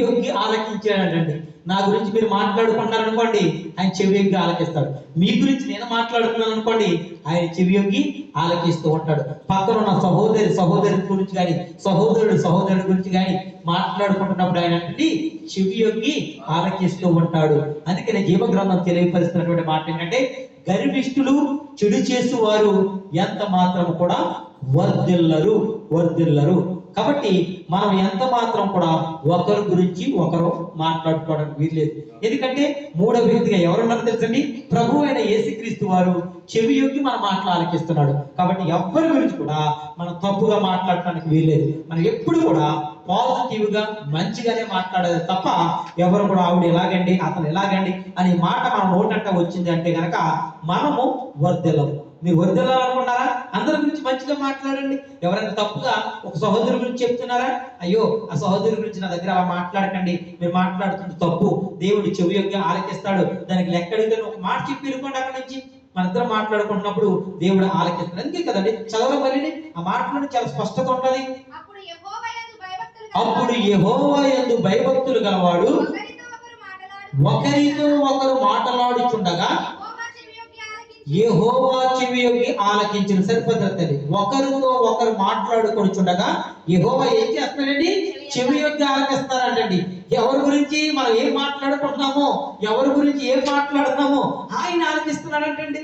యొగ్గి ఆలకించాడండి. నా గురించి మీరు మాట్లాడుకుంటున్నారు అనుకోండి, ఆయన చెవి యొగ్గి ఆలకిస్తాడు. మీ గురించి నేను మాట్లాడుతున్నాను అనుకోండి, ఆయన చెవి యొగ్గి ఆలకిస్తూ ఉంటాడు. పక్కన ఉన్న సహోదరి గురించి కానీ, సహోదరుడి గురించి కానీ మాట్లాడుకుంటున్నప్పుడు ఆయన అంటే చెవి యొగ్గి ఆలకిస్తూ ఉంటాడు. అందుకనే జీవగ్రంథం తెలియపరుస్తున్నటువంటి మాట ఏంటంటే, గర్విష్ఠులు చెడు చేసేవారు ఎంత మాత్రం కూడా వర్ధిల్లరు. కాబట్టి మనం ఎంత మాత్రం కూడా ఒకరి గురించి ఒకరు మాట్లాడుకోవడానికి వీల్లేదు. ఎందుకంటే 3వ వ్యక్తిగా ఎవరున్నారో తెలుసండి, ప్రభు అయిన యేసుక్రీస్తు వారు చెవి యొగ్గి మన మాటలు ఆలకిస్తున్నాడు. కాబట్టి ఎవరి గురించి కూడా మనం తప్పుగా మాట్లాడటానికి వీల్లేదు. మనం ఎప్పుడు కూడా పాజిటివ్ గా మంచిగానే మాట్లాడేది తప్ప, ఎవరు కూడా ఆవిడ ఎలాగండి, అతను ఎలాగండి అనే మాట మన నోటంట వచ్చింది అంటే గనక మనము వర్ధిల్లము. మీరు వర్ధిల్లాలనుకుంటారా? అందరి గురించి మంచిగా మాట్లాడండి. ఎవరైనా తప్పుగా ఒక సహోదరు గురించి చెప్తున్నారా, అయ్యో ఆ సహోదరు గురించి నా దగ్గర అలా మాట్లాడకండి, మీరు మాట్లాడుతుంది తప్పు, దేవుడు చెవి యొగ్గి ఆలకిస్తాడు, దానికి లెక్కడితే ఒక మాట చెప్పి వెళ్ళిపోండి అక్కడి నుంచి. మన ఇద్దరు మాట్లాడుకుంటున్నప్పుడు దేవుడు ఆలకిస్తాడు. అందుకే కదండి చదవబడి ఆ మాటలో చాలా స్పష్టత ఉంటది. అప్పుడు యెహోవా యందు భయభక్తులు గలవాడు ఒకరితో ఒకరు మాట్లాడుచుండగా యెహోవా చెవి యొగ్గి ఆలకించిన. సరిపోతుంది. ఒకరితో ఒకరు మాట్లాడుకొనిచుండగా యెహోవా ఏం చేస్తాడండి? చెవి యొగ్గి ఆలకిస్తారంటండి. ఎవరి గురించి మనం ఏం మాట్లాడుకుంటున్నామో, ఎవరి గురించి ఏం మాట్లాడుతున్నామో ఆయన ఆలకిస్తున్నాడంటండి.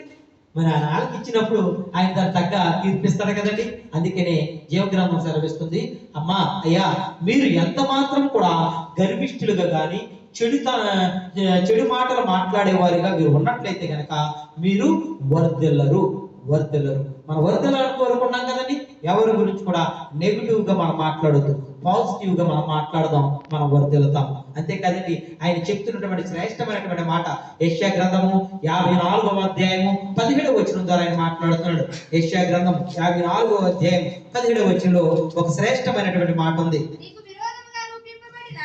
మరి ఆయన ఆలకించినప్పుడు ఆయన దాని తగ్గ తీర్పిస్తాడు కదండి. అందుకనే జీవగ్రంథం సెలవిస్తుంది, అమ్మా అయ్యా మీరు ఎంత మాత్రం కూడా గర్విష్ఠులుగా కానీ చెడు మాటలు మాట్లాడేవారిగా మీరు ఉన్నట్లయితే గనక మీరు వర్ధిల్లరు. మనం వర్ధిల్లాలని కోరుకున్నాం కదండి. ఎవరి గురించి కూడా నెగిటివ్ గా మనం మాట్లాడొద్దు, పాజిటివ్ గా మనం మాట్లాడదాం, మనం వర్ధిల్లుతాం. అంతేకాదండి ఆయన చెప్తున్నటువంటి శ్రేష్టమైనటువంటి మాట యెషయా గ్రంథము 54వ అధ్యాయము 17వ వచనం ద్వారా ఆయన మాట్లాడుతున్నాడు. యెషయా గ్రంథం 54వ అధ్యాయం 17వ వచనంలో ఒక శ్రేష్టమైనటువంటి మాట ఉంది. నీకు విరోధంగా రూపింపబడిన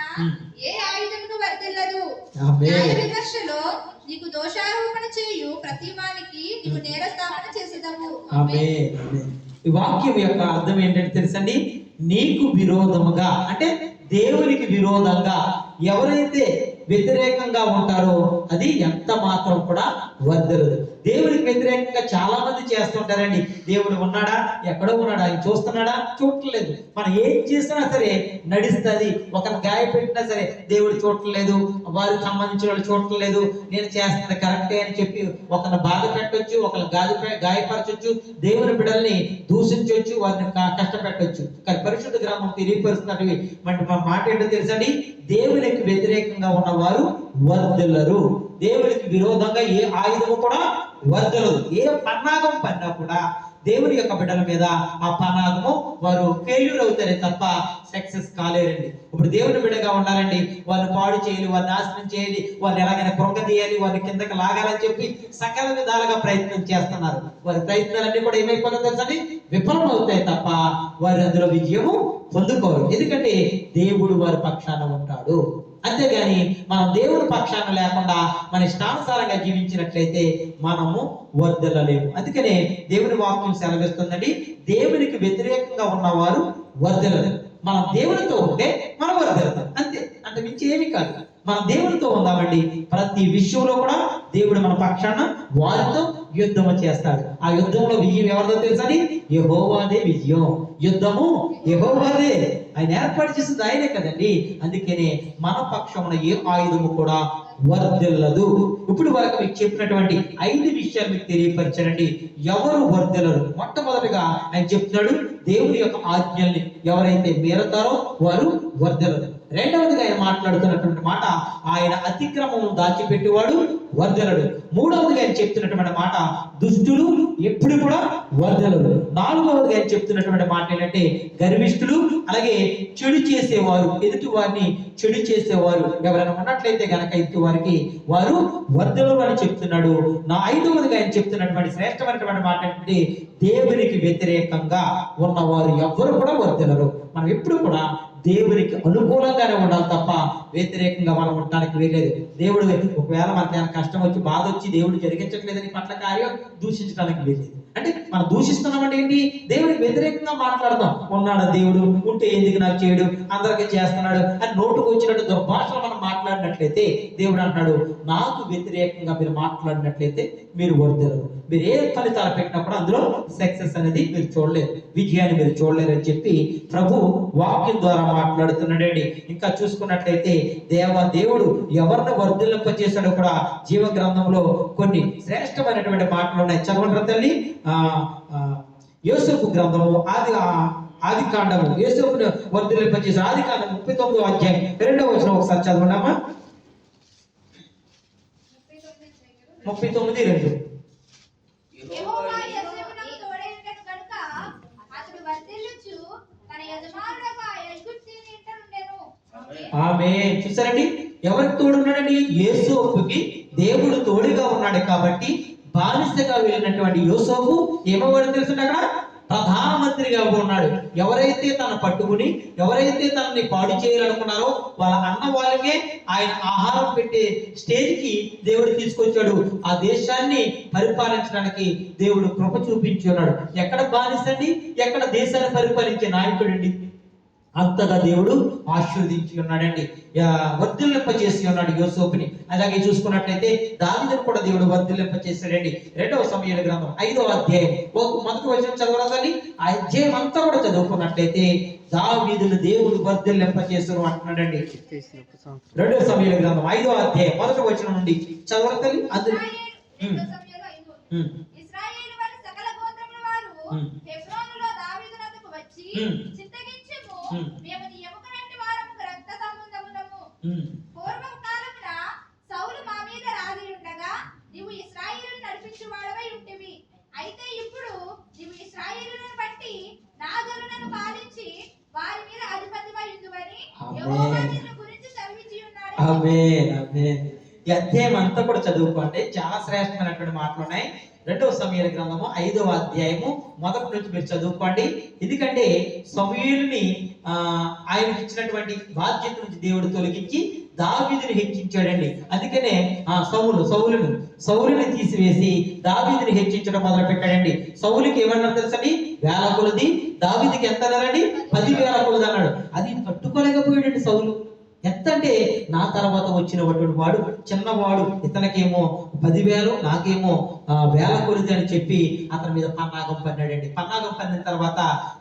ఏ ఆయుధమును వర్ధిల్లదు. ఆమేన్. న్యాయ విమర్శలో నీకు దోషారోపణ చేయు ప్రతి వానికి నీకు నేరస్థాపన చేసేదవు. ఆమేన్. ఆమేన్. ఈ వాక్యం యొక్క అర్థం ఏంటంటే తెలుసండి, నీకు విరోధముగా అంటే దేవునికి విరోధంగా ఎవరైతే వ్యతిరేకంగా ఉంటారో అది ఎంత మాత్రం కూడా వర్ధిల్లదు. దేవునికి వ్యతిరేకంగా చాలా మంది చేస్తుంటారండి. దేవుడు ఉన్నాడా? ఎక్కడో ఉన్నాడా? ఆయన చూస్తున్నాడా? చూడట్లేదు. మనం ఏం చేసినా సరే నడుస్తుంది. ఒకరిని గాయపెట్టినా సరే దేవుడు చూడట్లేదు, వారికి సంబంధించిన వాళ్ళు చూడట్లేదు, నేను చేస్తున్నది కరెక్టే అని చెప్పి ఒకరిని బాధ పెట్టొచ్చు, ఒకరిని గాయపరచొచ్చు, దేవుని బిడ్డల్ని దూషించవచ్చు, వారిని కష్టపెట్టొచ్చు. కానీ పరిశుద్ధ గ్రంథం తెలియపరుస్తున్నవి మన మాట ఏంటో తెలుసండి, దేవునికి వ్యతిరేకంగా ఉన్నవారు వర్ధిల్లరు. దేవునికి విరోధంగా ఏ ఆయుధము కూడా వర్ధిల్లదు. ఏ పన్నాగం పన్నా కూడా దేవుని యొక్క బిడ్డల మీద ఆ పన్నాగము వారు ఫెయిల్యూర్ అవుతారే తప్ప సక్సెస్ కాలేరండి. ఇప్పుడు దేవుని బిడ్డగా ఉండాలండి, వారిని పాడు చేయాలి, వారిని నాశనం చేయాలి, వారిని ఎలాగైనా కృంగతీయాలి, వారిని కిందకి లాగాలని చెప్పి సకల విధాలుగా ప్రయత్నం చేస్తున్నారు. వారి ప్రయత్నాలన్నీ కూడా ఏమైపోతుందో తెలుసండి, విఫలం అవుతాయి తప్ప వారి అందులో విజయము పొందుకోరు. ఎందుకంటే దేవుడు వారి పక్షాన ఉంటాడు. అంతేగాని మనం దేవుని పక్షాన లేకుండా మన ఇష్టానుసారంగా జీవించినట్లయితే మనము వర్ధిల్లలేము. అందుకనే దేవుని వాక్యం సెలవిస్తుందండి, దేవునికి వ్యతిరేకంగా ఉన్నవారు వర్ధిల్లరు. మనం దేవునితో ఉంటే మనం వర్ధిల్లుతాం. అంతే, అంత మించి ఏమీ కాదు. మనం దేవునితో ఉందామండి, ప్రతి విషయంలో కూడా దేవుడు మన పక్షాన వారితో యుద్ధము చేస్తాడు. ఆ యుద్ధంలో విజయం ఎవరిదో తెలుసని, యెహోవాదే విజయం. యుద్ధము యెహోవాదే, ఆయన ఏర్పాటు చేసింది ఆయనే కదండి. అందుకనే మన పక్షమున ఏ ఆయుధము కూడా వర్ధిల్లదు. ఇప్పుడు వరకు మీకు చెప్పినటువంటి 5 విషయాలు మీకు తెలియపరచానండి. ఎవరు వర్ధిల్లరు? మొట్టమొదటిగా ఆయన చెప్తున్నాడు, దేవుని యొక్క ఆజ్ఞల్ని ఎవరైతే మీరతారో వారు వర్ధిల్లరు. రెండవదిగా ఆయన మాట్లాడుతున్నటువంటి మాట, ఆయన అతిక్రమం దాచిపెట్టేవాడు వర్ధిల్లడు. మూడవదిగా ఆయన చెప్తున్నటువంటి మాట, దుష్టులు ఎప్పుడు కూడా వర్ధిల్లరు. నాలుగవదిగా ఆయన చెప్తున్నటువంటి మాట ఏంటంటే, గర్విష్ఠులు అలాగే చెడు చేసేవారు, ఎదుటి వారిని చెడు చేసేవారు ఎవరైనా ఉన్నట్లయితే గనక ఎదుటి వారికి వారు వర్ధిల్లరు అని చెప్తున్నాడు. ఐదవదిగా ఆయన చెప్తున్నటువంటి శ్రేష్టమైనటువంటి మాట ఏంటంటే, దేవునికి వ్యతిరేకంగా ఉన్నవారు ఎవ్వరు కూడా వర్ధిల్లరు. మనం ఎప్పుడు కూడా దేవునికి అనుకూలంగానే ఉండాలి తప్ప వ్యతిరేకంగా మనం ఉండడానికి వీలేదు. దేవుడు ఒకవేళ మనకి ఏమైనా కష్టం వచ్చి బాధ వచ్చి దేవుడు జరిగించట్లేదని పట్ల కార్యం దూషించడానికి వీలేదు. అంటే మనం దూషిస్తున్నామంటే ఏంటి? దేవుడికి వ్యతిరేకంగా మాట్లాడదాం. ఉన్నాడు దేవుడు, ఉంటే ఎందుకు నాకు చేయడు, అందరికీ చేస్తున్నాడు అని నోటుకు వచ్చినట్టు దుర్భాషలు మనం మాట్లాడినట్లయితే దేవుడు అంటున్నాడు, నాకు వ్యతిరేకంగా మీరు మాట్లాడినట్లయితే మీరు వర్ధిల్లరు. మీరు ఏ ఫలితాలు పెట్టినప్పుడు అందులో సక్సెస్ అనేది మీరు చూడలేరు, విజయాన్ని మీరు చూడలేరు అని చెప్పి ప్రభు వాక్యం ద్వారా మాట్లాడుతున్నాడండి. ఇంకా చూసుకున్నట్లయితే దేవుడు ఎవరిని వర్ధిల్లింపజేశాడో కూడా జీవ గ్రంథంలో కొన్ని శ్రేష్టమైనటువంటి మాటలు ఉన్నాయి. చదవండి తల్లి. యోసేపు గ్రంథము ఆది కాండము, యోసేపును వర్ధిల్లింపజేసే ఆది కాండం 39వ అధ్యాయం 2వ వచనం ఒకసారి చదవండామా. 39:2. యెహోవా యోసేపునకు తోడైయుండెను గనుక అతడు వర్ధిల్లుచు తన యజమానుడకు ఆ ఐగుప్తీయుని ఇంట నుండెను. ఆమేన్. చూసారండి, ఎవరికి తోడున్నాడండి? యోసేపుకి దేవుడు తోడుగా ఉన్నాడు కాబట్టి బానిసగా వెళ్ళినటువంటి యోసేపు ఏమవ్వడం తెలుసు అక్కడ? ప్రధానమంత్రిగా ఉన్నాడు. ఎవరైతే తన పట్టుకుని ఎవరైతే తనని పాడు చేయాలనుకున్నారో వాళ్ళ అన్న వాళ్ళకే ఆయన ఆహారం పెట్టే స్టేజ్కి దేవుడు తీసుకొచ్చాడు. ఆ దేశాన్ని పరిపాలించడానికి దేవుడు కృప చూపించి ఉన్నాడు. ఎక్కడ బానిసండి, ఎక్కడ దేశాన్ని పరిపాలించే నాయకుడండి. అంతగా దేవుడు ఆశీర్వదించి ఉన్నాడండి, వర్ధిల్లింప చేసి ఉన్నాడు యోసేపుని. అలాగే చూసుకున్నట్లయితే దావీదును కూడా దేవుడు వర్ధిల్లింప చేశాడండి. 2వ సమూయేలు గ్రంథం 5వ అధ్యాయం మొదటి వచనం చదవరాదండి. ఆ అధ్యాయం అంతా కూడా చదువుకున్నట్లయితే దావీదును దేవుడు వర్ధిల్లింప చేశారు అంటున్నాడండి. 2వ సమూయేలు గ్రంథం 5వ అధ్యాయం మొదటి వచనం నుండి చదవరాదండి. ఇశ్రాయేలు వారి సకల గోత్రముల వారు హెబ్రోనులో దావీదునకు వచ్చి చింతగించుము, మేము నీ ఎముకలంటి వారము, రక్త సంబంధములము. పూర్వం కాలమున సౌలు మా మీద రాజై ఉండగా నీవు ఇశ్రాయేలును నడిపించువాడవై ఉంటివి. అయితే ఇప్పుడు నీవు ఇశ్రాయేలును బట్టి నా జనులను పాలించి వారి మీద అధిపతివై ఉందువని యెహోవా నిన్ను గురించి సెలవిచ్చి ఉన్నాడు. ఆమేన్, ఆమేన్. ఈ అధ్యాయం అంతా కూడా చదువుకోండి, చాలా శ్రేష్టమైనటువంటి మాటలు ఉన్నాయి. 2వ సమూయేలు గ్రంథము 5వ అధ్యాయము మొదటి నుంచి మీరు చదువుకోండి. ఎందుకంటే సమూయేలుని ఆయనకి ఇచ్చినటువంటి బాధ్యత నుంచి దేవుడు తొలగించి దావీదుని హెచ్చించాడండి. అందుకనే సౌలుని తీసివేసి దావీదుని హెచ్చించడం మొదలు పెట్టాడండి. సౌలుకి ఏమన్నారు తెలుసండి? 1000 కొలది. దావీదుకి ఎంత అన్నారండి? 10,000 కొలది అన్నాడు. అది తట్టుకోలేకపోయాడండి సౌలు. ఎంత అంటే, నా తర్వాత వచ్చినటువంటి వాడు చిన్నవాడు, ఇతనికేమో 10,000 నాకేమో 1000 కొలది అని చెప్పి అతని మీద పన్నాగం పన్నాడండి. పన్నాగం పన్నిన తర్వాత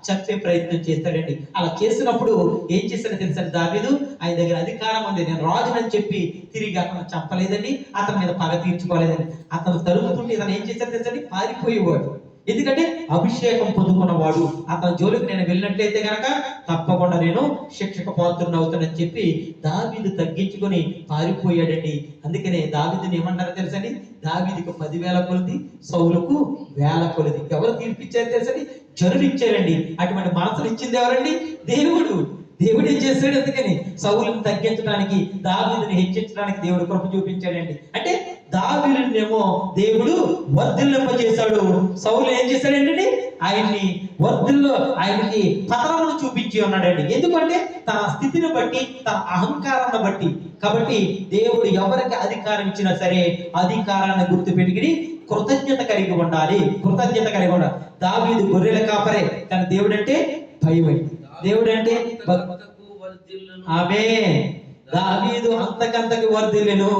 చంపే ప్రయత్నం చేస్తాడండి. అలా చేసినప్పుడు ఏం చేశాడో తెలుసండి? దావీదు ఆయన దగ్గర అధికారం ఉంది, నేను రాజునని చెప్పి తిరిగి అతను చంపలేదండి, అతని మీద పగ తీర్చుకోలేదండి. అతను తరుగుతుంటే ఇతను ఏం చేశాడో తెలుసండి? పారిపోయేవాడు. ఎందుకంటే అభిషేకం పొందుకున్నవాడు. అతని జోలికి నేను వెళ్ళినట్లయితే గనక తప్పకుండా నేను శిక్షకు పాత్రుని అవుతానని చెప్పి దావీదు తగ్గించుకొని పారిపోయాడండి. అందుకనే దావీదుని ఏమన్నారో తెలుసండి? దావీదుకు 10,000 కొలది, సౌలుకు 1000 కొలది. ఎవరు తీర్పిచ్చారు తెలుసండి? జనులు ఇచ్చారండి. అటువంటి మనసులు ఇచ్చింది ఎవరండి? దేవుడు. దేవుడు ఏం చేశాడు? అందుకని సౌలుని తగ్గించడానికి, దావీదుని హెచ్చించడానికి దేవుడు కృప చూపించాడండి. అంటే దావీదునేమో దేవుడు వర్ధిల్లింపజేశాడు, సౌలు ఏం చేశాడండి? ఆయనకి పతనమును చూపించి ఉన్నాడండి. ఎందుకంటే తన స్థితిని బట్టి, తన అహంకారాన్ని బట్టి. కాబట్టి దేవుడు ఎవరికి అధికారం ఇచ్చినా సరే అధికారాన్ని గుర్తుపెట్టుకుని కృతజ్ఞత కలిగి ఉండాలి. దావీదు గొర్రెల కాపరే, కానీ దేవుడు అంటే భయం. దేవుడు అంటే ఆమేన్. దావీదు అంతకంతకు వర్ధిల్లెను.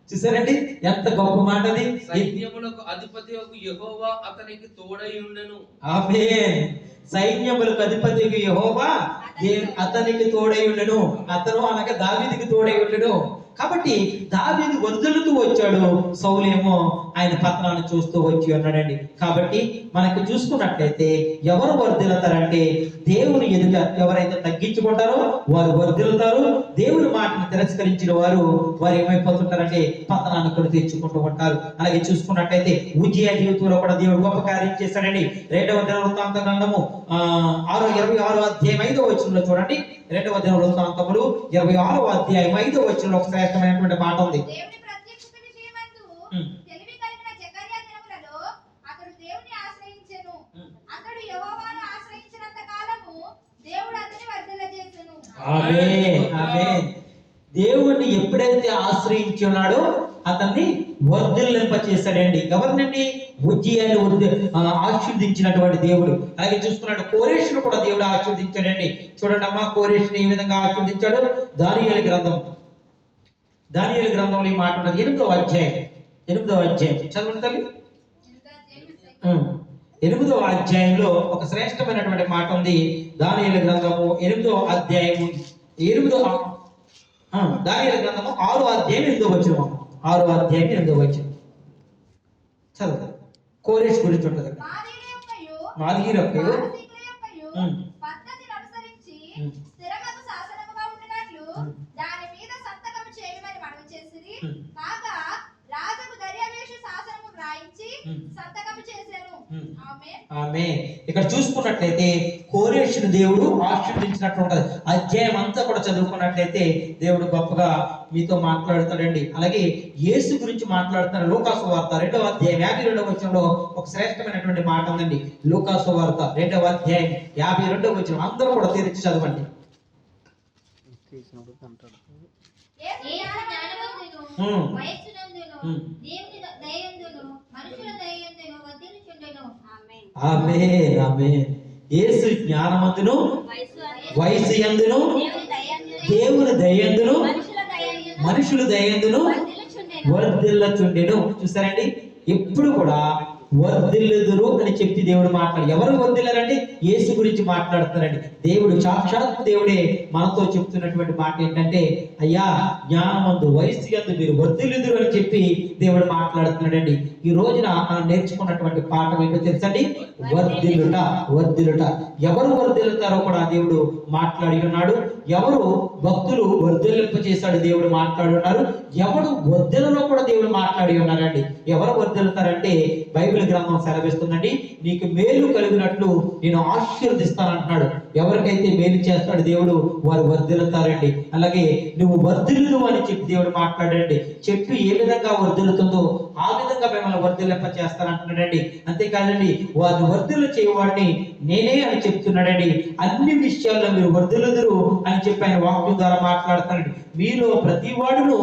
చూసారండి ఎంత గొప్ప మాట అది? సైన్యములకు అధిపతియగు యెహోవా అతనికి తోడై ఉండెను. ఆమేన్. సైన్యములకు అధిపతియగు యెహోవా అతనికి తోడై ఉండెను. అతను అనగా దావీదుకి తోడై ఉండెను. కాబట్టి దావీదు వర్ధిల్లుతూ వచ్చాడు, సౌలేమో ఆయన పతనాన్ని చూస్తూ వచ్చి ఉన్నాడండి. కాబట్టి మనకు చూసుకున్నట్లయితే ఎవరు వర్ధిల్లుతారంటే దేవుని ఎదుట ఎవరైతే తగ్గించుకుంటారో వారు వర్ధిల్లుతారు. దేవుని మాటను తిరస్కరించిన వారు ఏమైపోతుంటారంటే పతనాన్ని కూడా తెచ్చుకుంటూ ఉంటారు. అలాగే చూసుకున్నట్లయితే ఉజ్జియా జీవితంలో కూడా దేవుడు గొప్ప కార్యం చేశాడండి. 2వ దినవృత్తాంత గ్రంథము 26వ అధ్యాయం 5వ వచనంలో చూడండి. 2వ దినవృత్తాంతములు 26వ అధ్యాయం 5వ వచనంలో ఒక శ్రేష్టమైనటువంటి మాట ఉంది. దేవుని ప్రత్యక్షత విషయమందు ఉమ్. తెలివి కలిగిన జకర్యా దినములలో అతడు దేవుని ఆశ్రయించెను. అతడు యెహోవాను ఆశ్రయించినంత కాలము దేవుడు అతని వర్ధిల్లజేసెను. ఆమేన్, ఆమేన్. దేవుణ్ణి ఎప్పుడైతే ఆశ్రయించి ఉన్నాడో అతన్ని వర్ధిల్లింప చేశాడండి. ఎవరినండి? ఉజ్జియాను ఆశీర్వదించినటువంటి దేవుడు. అలాగే చూసుకున్నాడు కోరేషును కూడా దేవుడు ఆశీర్వదించాడండి. చూడండి అమ్మా, కోరేషుని ఏ విధంగా ఆశీర్వదించాడు. దానియేలు గ్రంథంలో ఈ మాట ఉన్నది. 8వ అధ్యాయం చదవండి తల్లి. 8వ అధ్యాయంలో ఒక శ్రేష్టమైనటువంటి మాట ఉంది. దానియేలు గ్రంథము 8వ అధ్యాయము దానియేలు గ్రంథము 6వ అధ్యాయం 8వ వచనం. 6వ అధ్యాయం 8వ వచనం చదువు. కోరేష్ గురించి ఉంటుంది. మాదిగీర యొక్కయు పద్ధతిని అనుసరించి స్థిరమగు శాసనముగా ఉండినట్లు దాని మీద సంతకము చేయమని మనవి చేసిరి. కాగా రాజుకు దర్యావేషు శాసనము వ్రాయించి సంతకము చేసెను. ఆమేన్. ఆమేన్. ఇక్కడ చూసుకున్నట్లయితే కోరేషును దేవుడు ఆశీర్వదించినట్లు ఉంటది. అధ్యాయం అంతా కూడా చదువుకున్నట్లయితే దేవుడు గొప్పగా మీతో మాట్లాడుతాడండి. అలాగే యేసు గురించి మాట్లాడుతున్న లూకాసు వార్త 2వ అధ్యాయం 52వ వచనంలో ఒక శ్రేష్టమైనటువంటి మాట ఉందండి. లూకాసు వార్త 2వ అధ్యాయం 52వ వచనం అందరూ కూడా తెరిచి చదవండి. యేసు జ్ఞానవంతుడు, వయస్సునందును, దేవుని దయందును, మనుషుల దయందును వర్ధిల్లుచుండెను. ఆమేన్. ఆమేన్, ఆమేన్. యేసు జ్ఞానవంతును, వయస్సు యందును, దేవుని దయందును, మనుషుల దయందును వర్ధిల్లుచుండెను. చూసారండి, ఎప్పుడు కూడా వర్ధిల్లుదురు అని చెప్పి దేవుడు మాట్లాడు. ఎవరు వర్ధిల్లారండి? యేసు గురించి మాట్లాడుతున్నారండి. దేవుడు సాక్షాత్ దేవుడే మనతో చెప్తున్నటువంటి మాట ఏంటంటే, అయ్యా జ్ఞానమందు వయస్సు యందు మీరు వర్ధిల్లుదురు అని చెప్పి దేవుడు మాట్లాడుతున్నాడండి. ఈ రోజున మనం నేర్చుకున్నటువంటి పాఠం ఏంటో తెలుసండి? వర్ధిల్లుట. ఎవరు వర్ధిల్లుతారో కూడా దేవుడు మాట్లాడి ఉన్నాడు. ఎవరు భక్తులు వర్ధిల్లింప చేశాడు దేవుడు మాట్లాడి ఉన్నారు. ఎవరు వర్ధిల్లలో కూడా దేవుడు మాట్లాడి ఉన్నారండి. ఎవరు వర్ధిల్లుతారంటే బైబిల్ గ్రంథం సెలవిస్తుందండి, నీకు మేలు కలిగినట్లు నేను ఆశీర్వదిస్తానంటున్నాడు. ఎవరికైతే మేలు చేస్తాడు దేవుడు వారు వర్ధిల్లుతారండి. అలాగే నువ్వు వర్ధిల్లు అని చెప్పి దేవుడు మాట్లాడండి. చెట్టు ఏ విధంగా వర్ధిల్లుతుందో ఆ విధంగా మిమ్మల్ని వర్ధిల్లింప చేస్తానంటున్నాడండి. అంతేకాదండి, వారిని వర్ధిల్లు చేయవాడిని నేనే అని చెప్తున్నాడండి. అన్ని విషయాల్లో మీరు వర్ధిల్లుదురు అని చెప్పి ఆయన వాక్యం ద్వారా మాట్లాడుతున్నాడు. మీలో ప్రతి వాడును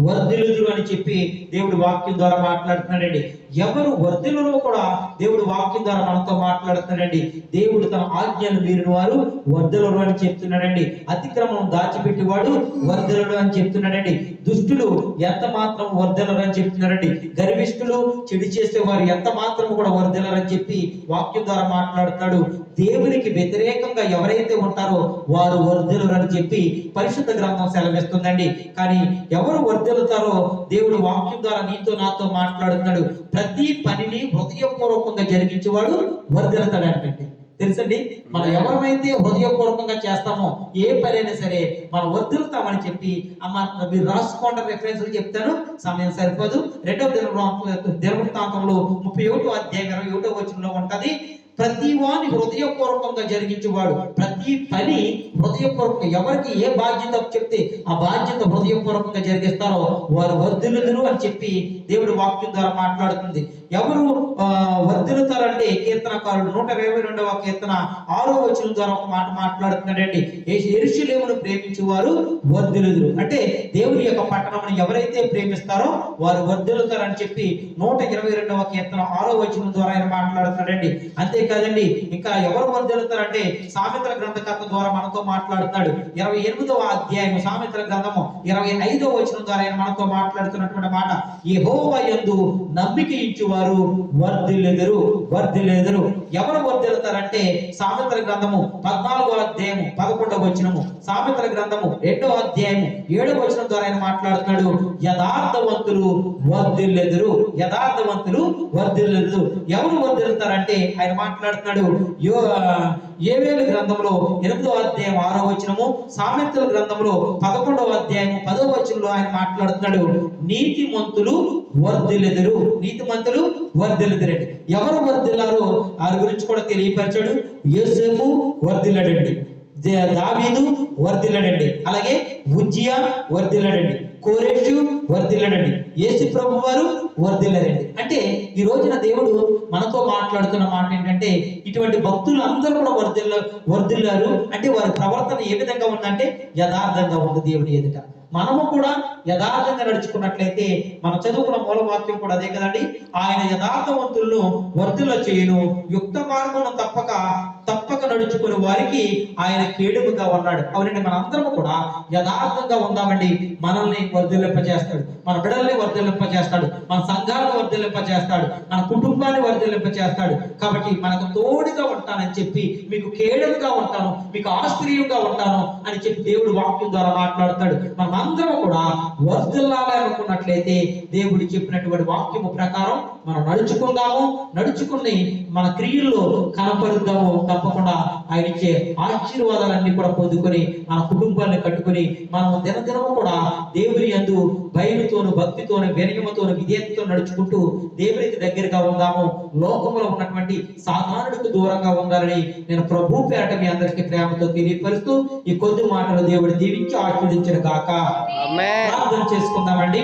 వర్ధిల్లుదురు అని చెప్పి దేవుడు వాక్యం ద్వారా మాట్లాడుతున్నాడండి. ఎవరు వర్ధిల్లులో కూడా దేవుడు వాక్యం ద్వారా మనతో మాట్లాడుతున్నాడండి. దేవుడు తన ఆజ్ఞలు మీరిన వారు వర్ధిల్లులు అని చెప్తున్నాడండి. అతిక్రమం దాచిపెట్టేవాడు వర్ధిల్లులు అని చెప్తున్నాడండి. దుష్టులు ఎంత మాత్రం వర్ధిల్లులు అని చెప్తున్నారండి. గర్విష్ఠులు చెడు చేసేవారు ఎంత మాత్రం కూడా వర్ధిల్లులు అని చెప్పి వాక్యం ద్వారా మాట్లాడుతున్నాడు. దేవునికి వ్యతిరేకంగా ఎవరైతే ఉంటారో వారు వర్ధిల్లులు అని చెప్పి పరిశుద్ధ గ్రంథం సెలవిస్తుందండి. కానీ ఎవరు వర్ధిల్లుతారో దేవుడు వాక్యం ద్వారా నీతో నాతో మాట్లాడుతున్నాడు. ప్రతి పనిని హృదయపూర్వకంగా జరిగించేవాడు వర్ధిల్లుతాడు అంటే తెలుసండి. మనం ఎవరైతే హృదయపూర్వకంగా చేస్తామో ఏ పనైనా సరే మనం వర్ధిల్లుతామని చెప్పి మీరు రాసుకోండి. రెఫరెన్స్ చెప్తాను, సమయం సరిపోదు. 2వ దినవృత్తాంతంలో 31వ అధ్యాయం 21వ వచనంలో ఉంటది. ప్రతి వాని హృదయపూర్వకంగా జరిగించేవాడు. ప్రతి పని హృదయపూర్వకంగా ఎవరికి ఏ బాధ్యత చెప్తే ఆ బాధ్యత హృదయపూర్వకంగా జరిగిస్తారో వారు వర్ధిల్లుదురు అని చెప్పి దేవుడు వాక్యం ద్వారా మాట్లాడుతుంది. ఎవరు వర్ధిల్లుతారంటే కీర్తనకారుడు 122వ కీర్తన 6వ వచనం ద్వారా ఒక మాట మాట్లాడుతున్నాడండి. యెరూషలేమును ప్రేమించేవారు వర్ధిల్లుదురు. అంటే దేవుని యొక్క పట్టణమును ఎవరైతే ప్రేమిస్తారో వారు వర్ధిల్లుతారని చెప్పి 122వ కీర్తన 6వ వచనం ద్వారా ఆయన మాట్లాడుతున్నాడండి. అంతే కాదండి, ఇంకా ఎవరు వర్ధిల్లుతారంటే సామెతల గ్రంథకర్త ద్వారా మనతో మాట్లాడుతున్నాడు. 28వ అధ్యాయం సామెతల గ్రంథము 25వ వచనం ద్వారా ఆయన మనతో మాట్లాడుతున్నటువంటి మాట, యెహోవా యందు నమ్మిక ఇచ్చువారు వర్ధిల్లెదరు, వర్ధిల్లెదరు. ఎవరు వర్ధిల్లుతారంటే సామెతల గ్రంథము 14వ అధ్యాయము 11వ వచనము, సామెతల గ్రంథము 2వ అధ్యాయము 7వ వచనం ద్వారా ఆయన మాట్లాడుతున్నాడు, యథార్థవంతులు వర్ధిల్లెదరు, యథార్థవంతులు వర్ధిల్లెదరు. ఎవరు వర్ధిల్లుతారంటే ఆయన మాట్లాడుతున్నాడు యోవేలు గ్రంథంలో 8వ అధ్యాయం 6వ వచనము, సామెతల గ్రంథంలో 11వ అధ్యాయం 10వ వచనంలో ఆయన మాట్లాడుతున్నాడు, నీతిమంతులు వర్ధిల్లెదరు, నీతిమంతులు వర్ధిల్లెదరండి. ఎవరు వర్ధిల్లారో వారి గురించి కూడా తెలియపరిచాడు. యోసేపు వర్ధిల్లాడండి, దావీదు వర్ధిల్లాడండి, అలాగే ఉజ్జియా వర్ధిల్లాడండి, కోరెషు వర్ధిల్లాడండి, యేసు ప్రభు వారు వర్ధిల్లారండి. అంటే ఈ రోజున దేవుడు మనతో మాట్లాడుతున్న మాట ఏంటంటే ఇటువంటి భక్తులు అందరూ కూడా వర్ధిల్లారు. అంటే వారి ప్రవర్తన ఏ విధంగా ఉందంటే యథార్థంగా ఉంది దేవుని ఎదుట. మనము కూడా యథార్థంగా నడుచుకున్నట్లయితే మనం చదువుకున్న మూలవాక్యం కూడా అదే కదండి, ఆయన యథార్థవంతులను వర్ధిల్ల చేయును, యుక్త మార్గమును తప్పక నడుచుకుని వారికి ఆయన కేడుముగా ఉన్నాడు. అవునండి, మనందరం కూడా యథార్థంగా ఉందామండి, మనల్ని వర్ధిల్లింపజేస్తాడు, మన బిడ్డల్ని వర్ధిల్లింపజేస్తాడు, మన సంఘాలను వర్ధిల్లింపజేస్తాడు, మన కుటుంబాన్ని వర్ధిల్లింపజేస్తాడు. కాబట్టి మనకు తోడుగా ఉంటానని చెప్పి, మీకు కేడుగా ఉంటాను, మీకు ఆశ్చర్యంగా ఉంటాను అని చెప్పి దేవుడు వాక్యం ద్వారా మాట్లాడతాడు. మనం అందరం కూడా వర్ధిల్లాలి అనుకున్నట్లయితే దేవుడు చెప్పినటువంటి వాక్యము ప్రకారం మనం నడుచుకుని మన క్రియల్లో కనపరుద్దాము. తప్పకుండా ఆయన ఇచ్చే ఆశీర్వాదాలన్నీ కూడా పొందుకొని మన కుటుంబాన్ని కట్టుకొని మనం దినదినము కూడా దేవుని యందు భయముతోను, భక్తితోను, వినయముతోను, విధేయతతో నడుచుకుంటూ దేవునికి దగ్గరగా ఉందాము. లోకంలో ఉన్నటువంటి సాధారణకు దూరంగా ఉండాలని నేను ప్రభు పేరట మీ అందరికీ ప్రేమతో తెలియపరుస్తూ ఈ కొద్ది మాటలు దేవుడు దీవించి ఆశీర్వదించిన గాక. ప్రార్థన చేసుకుందామండి.